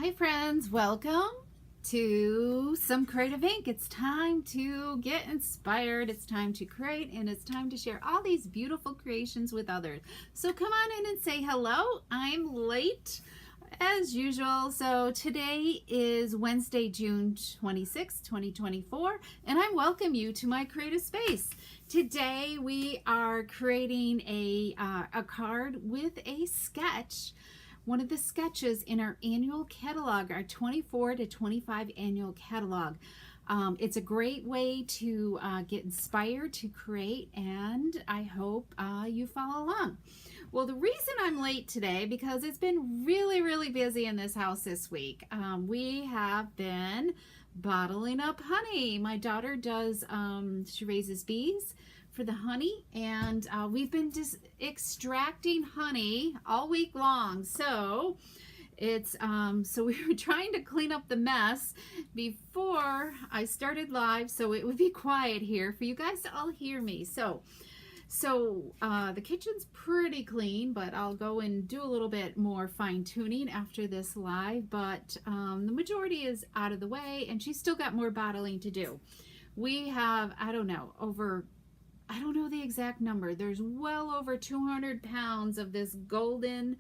Hi friends, welcome to Some Creative Ink. It's time to get inspired, it's time to create, and it's time to share all these beautiful creations with others. So come on in and say hello. I'm late as usual. So today is Wednesday, June 26, 2024, and I welcome you to my creative space. Today we are creating a card with a sketch. One of the sketches in our annual catalog, our 24 to 25 annual catalog. It's a great way to get inspired to create, and I hope you follow along. Well, the reason I'm late today, because it's been really busy in this house this week. We have been bottling up honey. My daughter does, she raises bees for the honey, and we've been just extracting honey all week long. So it's so we were trying to clean up the mess before I started live, so it would be quiet here for you guys to all hear me. So the kitchen's pretty clean, but I'll go and do a little bit more fine-tuning after this live, but the majority is out of the way, and she's still got more bottling to do. We have, I don't know the exact number. There's well over 200 pounds of this golden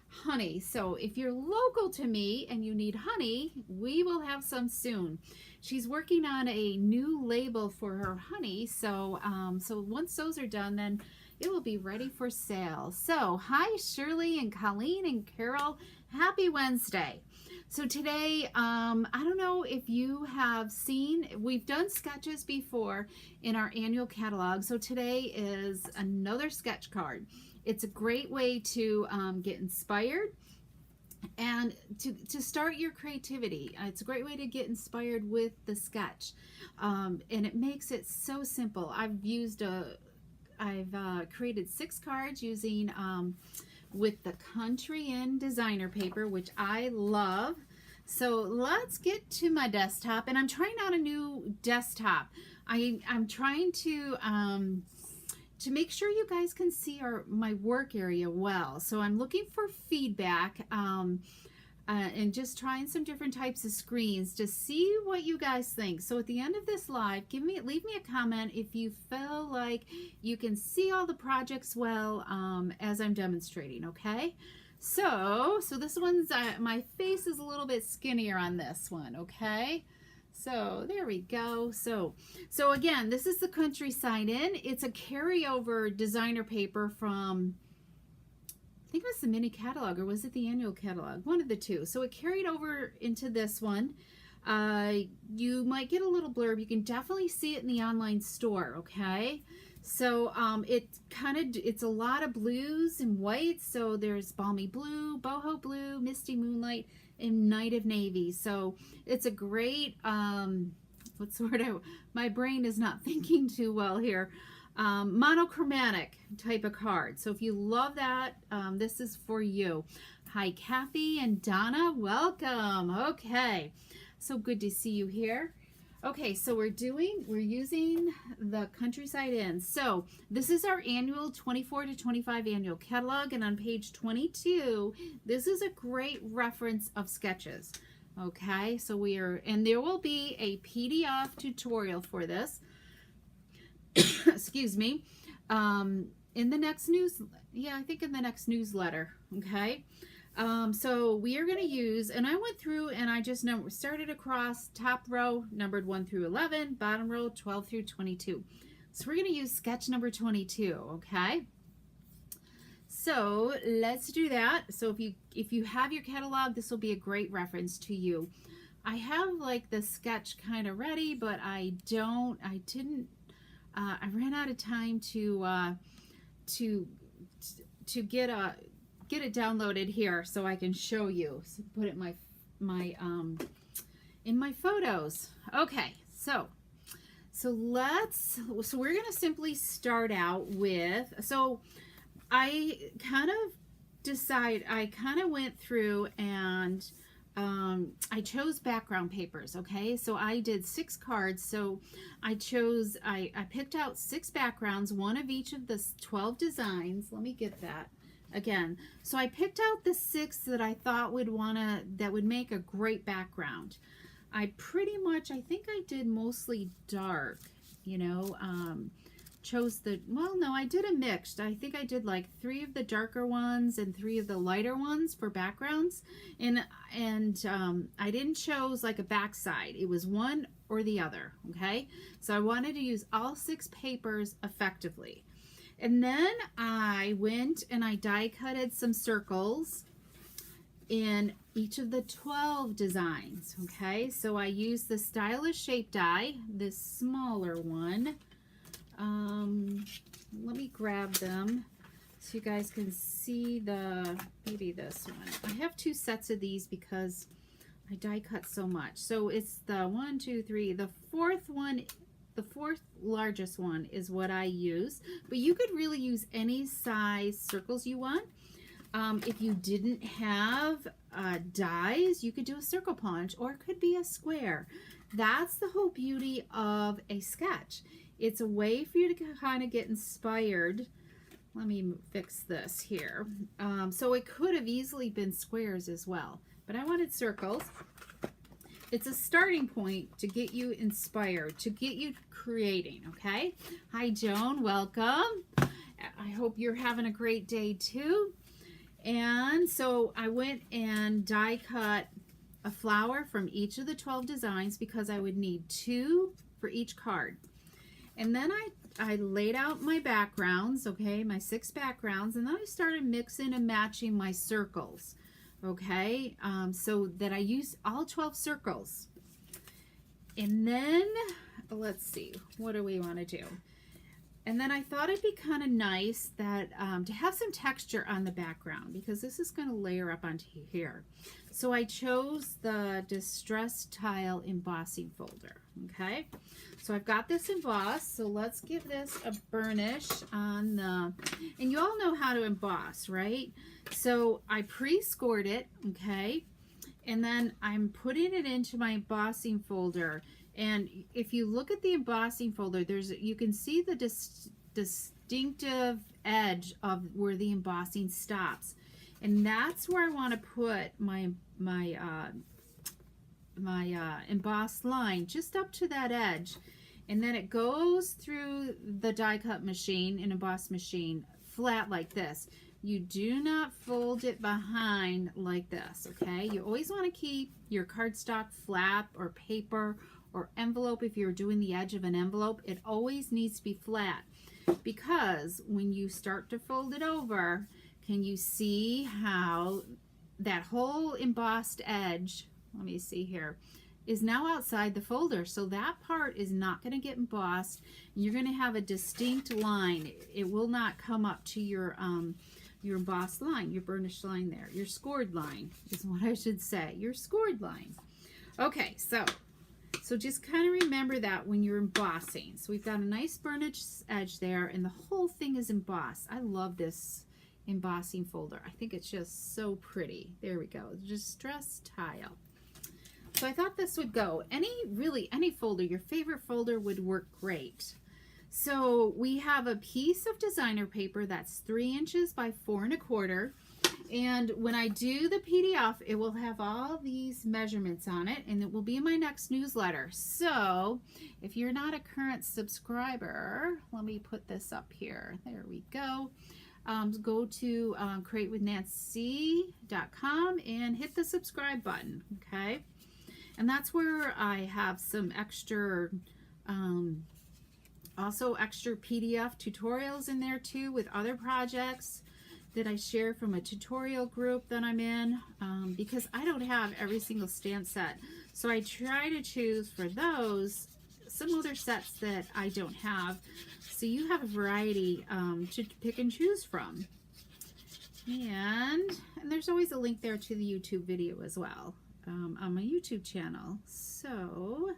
honey. So if you're local to me and you need honey, we will have some soon. She's working on a new label for her honey. So so once those are done, then it will be ready for sale. So hi Shirley and Colleen and Carol, happy Wednesday. So today, I don't know if you have seen, we've done sketches before in our annual catalog. So today is another sketch card. It's a great way to get inspired and to start your creativity. It's a great way to get inspired with the sketch. And it makes it so simple. I've created 6 cards using with the Country Inn designer paper, which I love. So let's get to my desktop, and I'm trying out a new desktop. I'm trying to make sure you guys can see my work area well. So I'm looking for feedback and just trying some different types of screens to see what you guys think. So at the end of this live, leave me a comment if you feel like you can see all the projects well as I'm demonstrating, okay? So this one's, my face is a little bit skinnier on this one, okay? So there we go. So again, this is the Countryside Inn. It's a carryover designer paper from, I think it was the mini catalog, or was it the annual catalog? One of the two. So it carried over into this one. You might get a little blurb. You can definitely see it in the online store, okay? So it's a lot of blues and whites. So there's Balmy Blue, Boho Blue, Misty Moonlight, and Night of Navy. So it's a great, my brain is not thinking too well here. Monochromatic type of card. So if you love that, this is for you. Hi Kathy and Donna, welcome. Okay, so good to see you here. Okay, so we're using the Countryside Inn. So this is our annual 24 to 25 annual catalog, and on page 22, this is a great reference of sketches. Okay, so and there will be a PDF tutorial for this. Excuse me, in the next I think in the next newsletter, okay? So we are going to use, and I went through and I just started across, top row numbered 1 through 11, bottom row 12 through 22. So we're going to use sketch number 22, okay? So let's do that. So if you have your catalog, this will be a great reference to you. I have like the sketch kind of ready, but I ran out of time to get it downloaded here so I can show you. So put it in my photos. Okay, so we're gonna simply start out with, so I kind of went through and I chose background papers, okay? So I did 6 cards. So I picked out 6 backgrounds, one of each of the 12 designs. Let me get that. again. So I picked out the 6 that I thought that would make a great background. I pretty much, I think I did mostly dark, you know, chose the, well, no, I did a mixed. I think I did like 3 of the darker ones and 3 of the lighter ones for backgrounds. And I didn't choose like a backside. It was one or the other, okay? So I wanted to use all 6 papers effectively. And then I went and I die cutted some circles in each of the 12 designs, okay? So I used the Stylish Shape die, this smaller one. Let me grab them so you guys can see maybe this one. I have 2 sets of these because I die cut so much. So it's the 1, 2, 3, the 4th one. The 4th largest one is what I use, but you could really use any size circles you want. If you didn't have dies, you could do a circle punch, or it could be a square. That's the whole beauty of a sketch. It's a way for you to kind of get inspired. Let me fix this here. So it could have easily been squares as well, but I wanted circles. It's a starting point to get you inspired, to get you creating, okay? Hi, Joan, welcome. I hope you're having a great day too. And so I went and die cut a flower from each of the 12 designs because I would need 2 for each card. And then I laid out my backgrounds, okay, my 6 backgrounds, and then I started mixing and matching my circles, okay, so that I used all 12 circles. And then, let's see, what do we want to do? And then I thought it'd be kind of nice that to have some texture on the background, because this is going to layer up onto here. So I chose the Distress Tile embossing folder, okay? So I've got this embossed, so let's give this a burnish on the, and you all know how to emboss, right? So I pre-scored it, okay? And then I'm putting it into my embossing folder. And if you look at the embossing folder, you can see the distinctive edge of where the embossing stops. And that's where I want to put my embossed line, just up to that edge. And then it goes through the die cut machine, an emboss machine, flat like this. You do not fold it behind like this, okay? You always want to keep your cardstock flap or paper or envelope. If you're doing the edge of an envelope, it always needs to be flat, because when you start to fold it over, can you see how that whole embossed edge, let me see here, is now outside the folder. So that part is not going to get embossed. You're going to have a distinct line. It will not come up to your embossed line, your burnished line there. Your scored line is what I should say. Your scored line. Okay, so just kind of remember that when you're embossing. So we've got a nice burnished edge there, and the whole thing is embossed. I love this embossing folder. I think it's just so pretty. There we go. Distress Tile. So I thought this would go. Really any folder, your favorite folder would work great. So we have a piece of designer paper that's 3 inches by 4 1/4. And when I do the PDF, it will have all these measurements on it, and it will be in my next newsletter. So if you're not a current subscriber, let me put this up here. There we go. Go to createwithnancy.com and hit the subscribe button, okay? And that's where I have some extra, also extra PDF tutorials in there too, with other projects that I share from a tutorial group that I'm in, because I don't have every single stamp set. So I try to choose for those some other sets that I don't have, so you have a variety to pick and choose from. And there's always a link there to the YouTube video as well, on my YouTube channel. So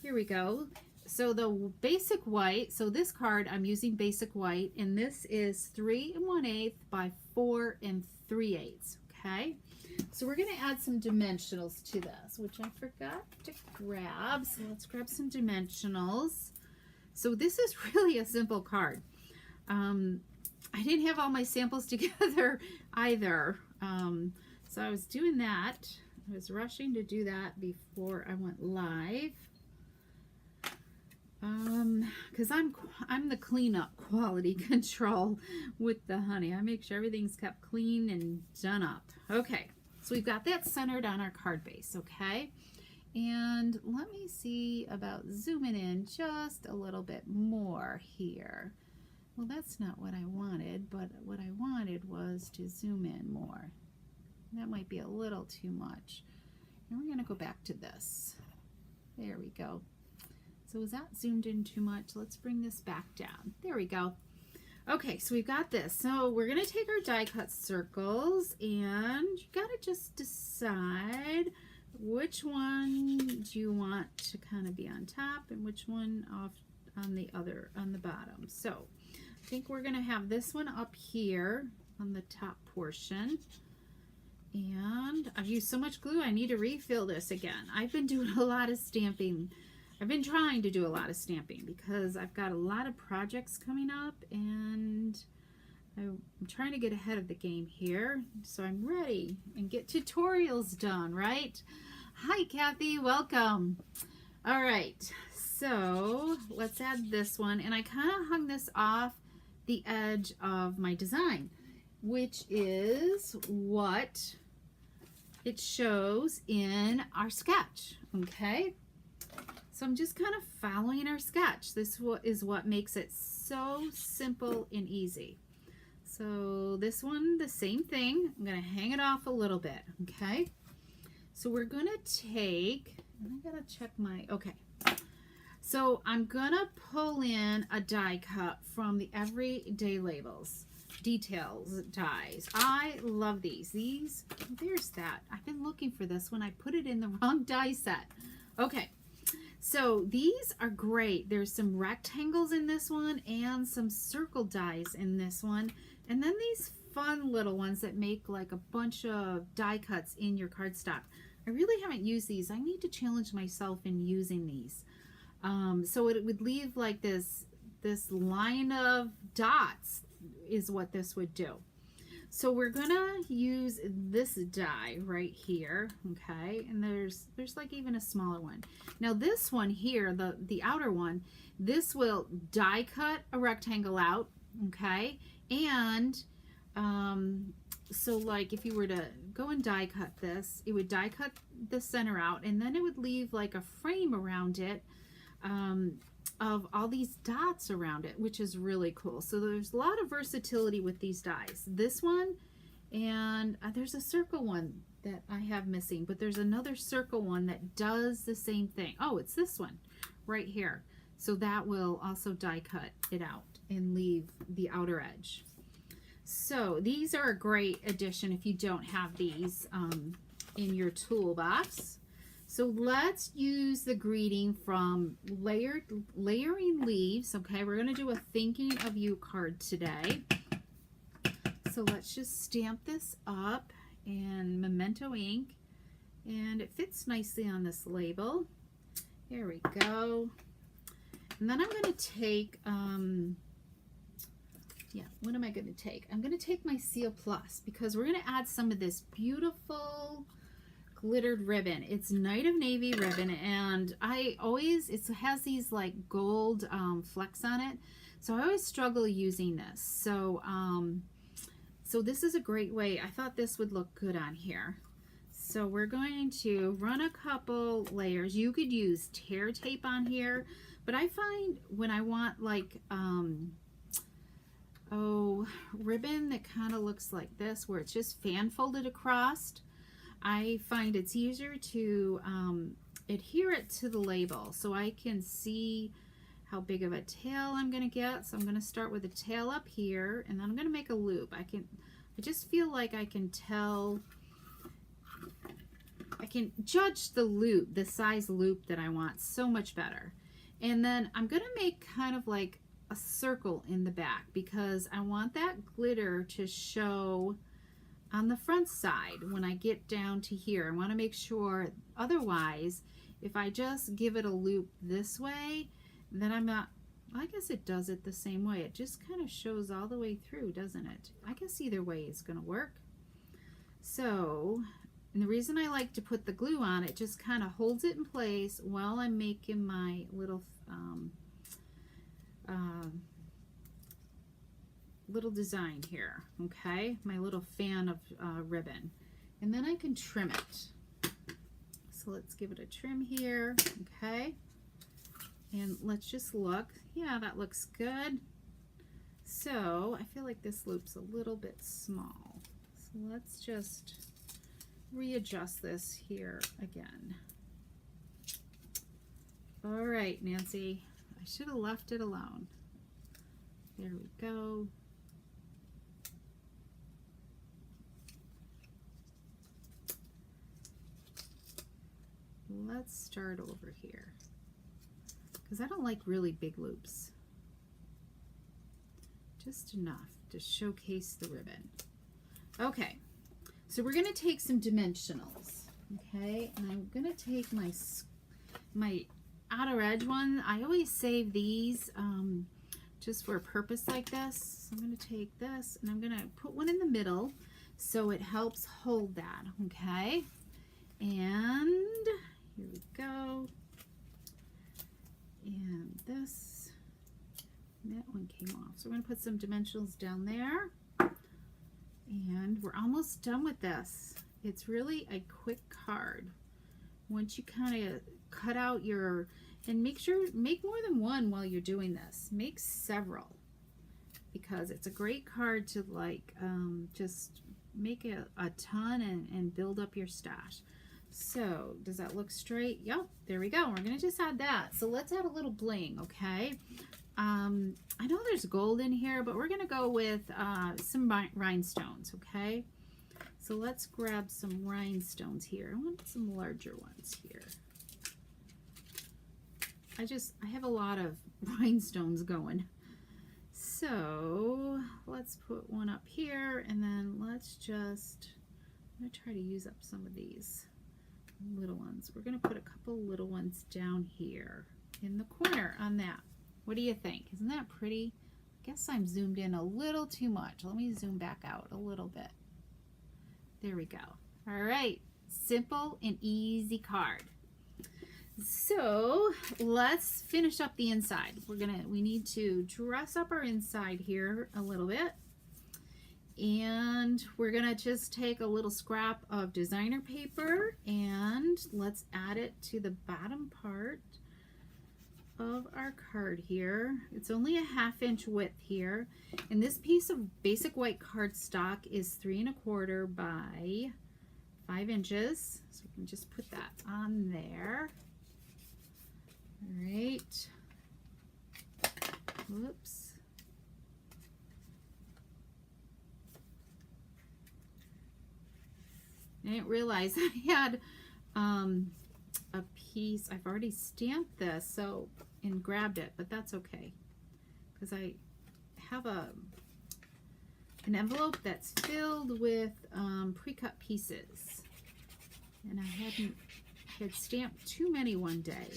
here we go. So the basic white, so this card I'm using basic white, and this is 3 1/8 by 4 3/8, okay? So we're going to add some dimensionals to this, which I forgot to grab. So let's grab some dimensionals. So this is really a simple card. I didn't have all my samples together either. So I was doing that. I was rushing to do that before I went live. Because I'm the cleanup quality control with the honey. I make sure everything's kept clean and done up. Okay, so we've got that centered on our card base, okay? And let me see about zooming in just a little bit more here. Well, that's not what I wanted, but what I wanted was to zoom in more. That might be a little too much. And we're going to go back to this. There we go. So is that zoomed in too much? Let's bring this back down. There we go. Okay, so we've got this. So we're going to take our die cut circles, and you got to just decide which one do you want to kind of be on top and which one off on the bottom. So I think we're going to have this one up here on the top portion. And I've used so much glue, I need to refill this again. I've been doing a lot of stamping. I've been trying to do a lot of stamping because I've got a lot of projects coming up, and I'm trying to get ahead of the game here so I'm ready and get tutorials done, right? Hi, Kathy, welcome. All right, so let's add this one, and I kind of hung this off the edge of my design, which is what it shows in our sketch, okay? So I'm just kind of following our sketch. This is what makes it so simple and easy. So this one, the same thing. I'm going to hang it off a little bit, okay? So we're going to take, I got to check my, okay. So I'm going to pull in a die cut from the Everyday Labels Details dies. I love these. There's that. I've been looking for this one. I put it in the wrong die set. Okay. So these are great. There's some rectangles in this one and some circle dies in this one. And then these fun little ones that make like a bunch of die cuts in your cardstock. I really haven't used these. I need to challenge myself in using these. So it would leave like this line of dots is what this would do. So we're gonna use this die right here, okay? And there's like even a smaller one. Now this one here, the outer one, this will die cut a rectangle out, okay? And so like if you were to go and die cut this, it would die cut the center out, and then it would leave like a frame around it of all these dots around it, which is really cool. So there's a lot of versatility with these dies. This one, and there's a circle one that I have missing, but there's another circle one that does the same thing. Oh, it's this one right here. So that will also die cut it out and leave the outer edge. So these are a great addition if you don't have these in your toolbox. So let's use the greeting from Layering Leaves. Okay, we're going to do a Thinking of You card today. So let's just stamp this up in Memento ink, and it fits nicely on this label. There we go. And then I'm going to take, what am I going to take? I'm going to take my Seal Plus because we're going to add some of this beautiful glittered ribbon. It's Night of Navy ribbon, and it has these like gold flecks on it, so I always struggle using this. So so this is a great way. I thought this would look good on here. So we're going to run a couple layers. You could use tear tape on here, but I find when I want like ribbon that kind of looks like this, where it's just fan folded across, I find it's easier to adhere it to the label so I can see how big of a tail I'm going to get. So I'm going to start with a tail up here, and then I'm going to make a loop. I just feel like I can tell, I can judge the loop, the size loop that I want so much better. And then I'm going to make kind of like a circle in the back because I want that glitter to show on the front side when I get down to here. I want to make sure, otherwise if I just give it a loop this way, then I'm not I guess it does it the same way. It just kind of shows all the way through, doesn't it? I guess either way is going to work. So, and the reason I like to put the glue on, it just kind of holds it in place while I'm making my little little design here, okay? My little fan of ribbon. And then I can trim it. So let's give it a trim here, okay? And let's just look. Yeah, that looks good. So I feel like this loop's a little bit small. So let's just readjust this here again. All right, Nancy, I should have left it alone. There we go. Let's start over here because I don't like really big loops. Just enough to showcase the ribbon. Okay, so we're going to take some dimensionals, okay? And I'm going to take my outer edge one. I always save these just for a purpose like this. So I'm going to take this and I'm going to put one in the middle so it helps hold that, okay? And here we go. And this, and that one came off. So we're going to put some dimensionals down there. And we're almost done with this. It's really a quick card. Once you kind of cut out your, and make more than one while you're doing this. Make several, because it's a great card to like just make a ton and build up your stash. So does that look straight? Yep, there we go. We're gonna just add that. So let's add a little bling, okay? I know there's gold in here, but we're gonna go with some rhinestones, okay? So let's grab some rhinestones here. I want some larger ones here. I have a lot of rhinestones going. So let's put one up here, and then let's just, I'm gonna try to use up some of these little ones. We're gonna put a couple little ones down here in the corner on that. What do you think? Isn't that pretty? I guess I'm zoomed in a little too much. Let me zoom back out a little bit. There we go. All right, simple and easy card. So let's finish up the inside. We need to dress up our inside here a little bit. And we're gonna just take a little scrap of designer paper and let's add it to the bottom part of our card here. It's only a 1/2 inch width here, and this piece of basic white cardstock is 3 1/4 by 5 inches. So we can just put that on there. All right. Whoops. I didn't realize I had a piece. I've already stamped this and grabbed it, but that's okay because I have an envelope that's filled with pre-cut pieces, and I had stamped too many one day,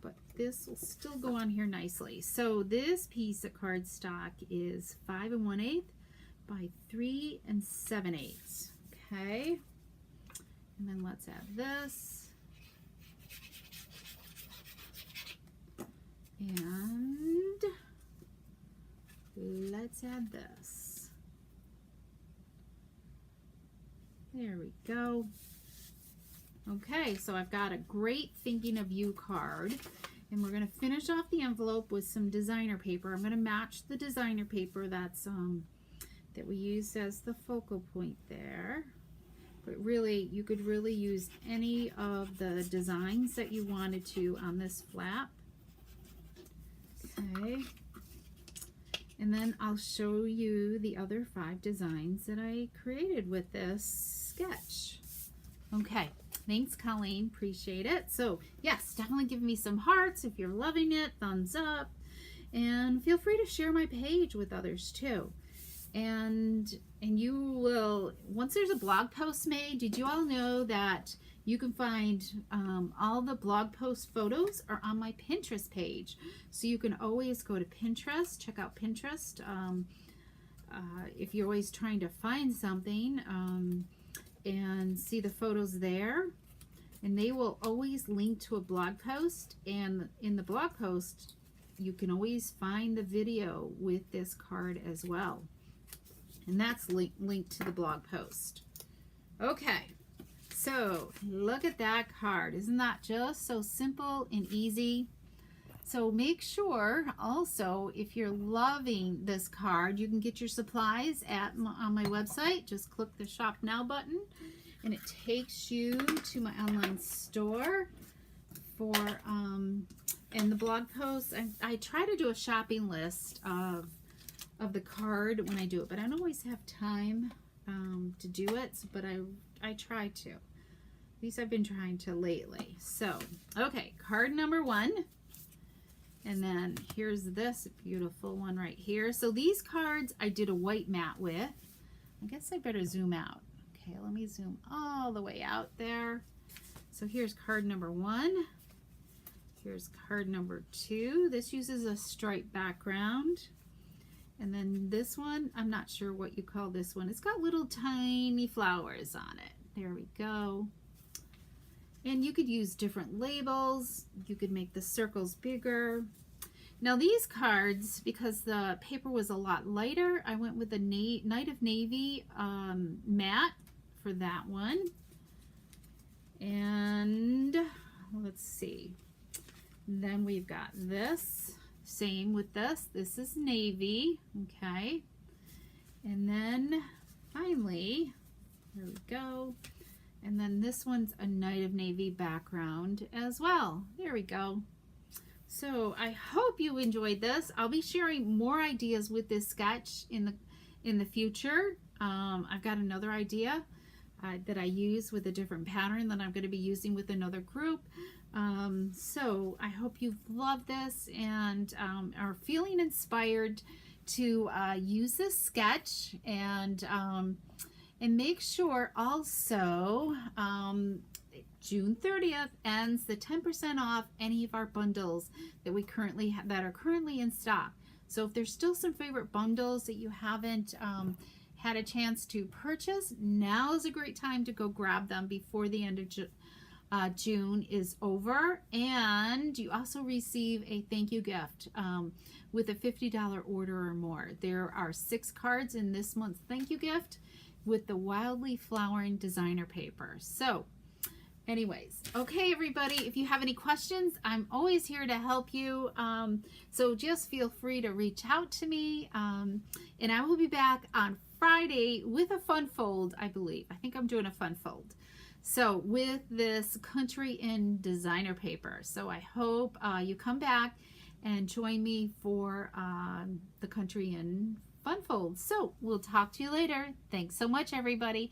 but this will still go on here nicely. So this piece of cardstock is 5 1/8 by 3 7/8. Okay, and then let's add this, and let's add this. There we go. Okay, so I've got a great thinking of you card, and we're going to finish off the envelope with some designer paper. I'm going to match the designer paper that's that we used as the focal point there. But really, you could really use any of the designs that you wanted to on this flap. Okay. And then I'll show you the other 5 designs that I created with this sketch. Okay, thanks Colleen, appreciate it. So yes, definitely give me some hearts if you're loving it, thumbs up, and feel free to share my page with others too. And you will, once there's a blog post made, did you all know that You can find all the blog post photos are on my Pinterest page. So you can always go to Pinterest, check out Pinterest. If you're always trying to find something and see the photos there. And they will always link to a blog post. And in the blog post, you can always find the video with this card as well. And that's linked to the blog post. Okay, so look at that card. Isn't that just so simple and easy? So make sure also, if you're loving this card, you can get your supplies on my website. Just click the Shop Now button and it takes you to my online store for and the blog posts. I try to do a shopping list of the card when I do it, but I don't always have time to do it, but I try to. At least I've been trying to lately. So, okay, card number 1. And then here's this beautiful one right here. So these cards I did a white mat with. I guess I better zoom out. Okay, let me zoom all the way out there. So here's card number 1. Here's card number 2. This uses a striped background. And then this one, I'm not sure what you call this one. It's got little tiny flowers on it. There we go. And you could use different labels. You could make the circles bigger. Now these cards, because the paper was a lot lighter, I went with the Night of Navy matte for that one. And let's see. Then we've got this. Same with this. This is navy. Okay. And then finally, there we go. And then this one's a Night of Navy background as well. There we go. So I hope you enjoyed this. I'll be sharing more ideas with this sketch in the future. I've got another idea that I use with a different pattern that I'm going to be using with another group. So I hope you've loved this and are feeling inspired to use this sketch, and make sure also June 30th ends the 10% off any of our bundles that we currently that are currently in stock. So if there's still some favorite bundles that you haven't had a chance to purchase, now is a great time to go grab them before the end of June is over. And you also receive a thank you gift with a $50 order or more. There are 6 cards in this month's thank you gift with the Wildly Flowering designer paper. So anyways, okay everybody, if you have any questions, I'm always here to help you. So just feel free to reach out to me, and I will be back on Friday with a fun fold, I believe. I think I'm doing a fun fold. So with this Country Inn designer paper. So I hope you come back and join me for the Country Inn fun fold. So we'll talk to you later. Thanks so much, everybody.